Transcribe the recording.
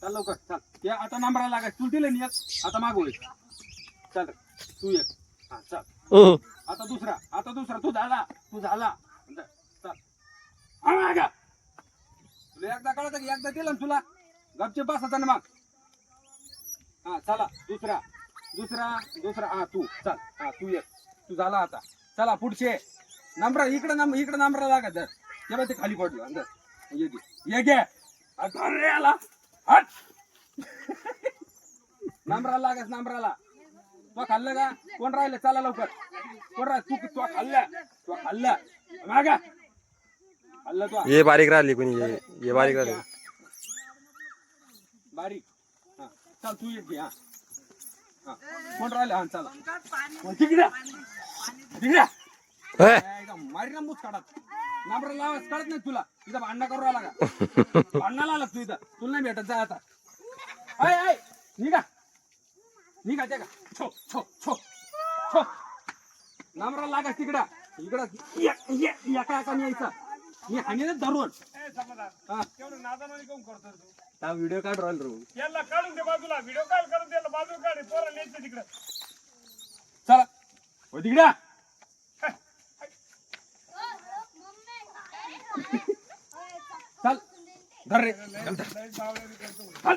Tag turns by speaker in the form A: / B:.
A: चल लवकर चल. ते आता नंबराला लागायचं. तू दिले नाही एक, आता मागव एक. चल तू एक. हा चल. आता दुसरा तू झाला. चल हा मागा. तुला एकदा कळत की एकदा दिलं ना तुला गपचे बसायचं ना मग. हा चला दुसरा हा तू चल. हा तू एक. तू झाला आता. चला पुढचे नंबर इकडे नंबर लागा जर तेव्हा ते खाली पडलं अंदर ये घे अरे आला हट. नंबराला तो खाल्लं का कोण राहिलं चला लवकर कोण राहिलं तू खाल्लं मागा खाल्लं तो
B: ये बारीक राहिली कोणी ये बारीक राहिली
A: बारीक. हा चल तू एक घे. हा हा कोण राहिलं हा चला तिकडे मारी ना मूस काढत नंबर लावायच कळत नाही तुला. इथं भांडणं करू राहिला का भांडणाला आला तू इथं तुला नाही भेटत जा आता. आय निघा ते का छो छो छो छो नंबराला लागा इकडं एका यायचं मी हानी धरून हा व्हिडिओ काढ राहिल रो
C: याला काढून दे बाजूला व्हिडिओ कॉल करून दे बाजूला काढ पोरा न्यायचं तिकडं.
A: चला हो तिकडे चल धर रे चल.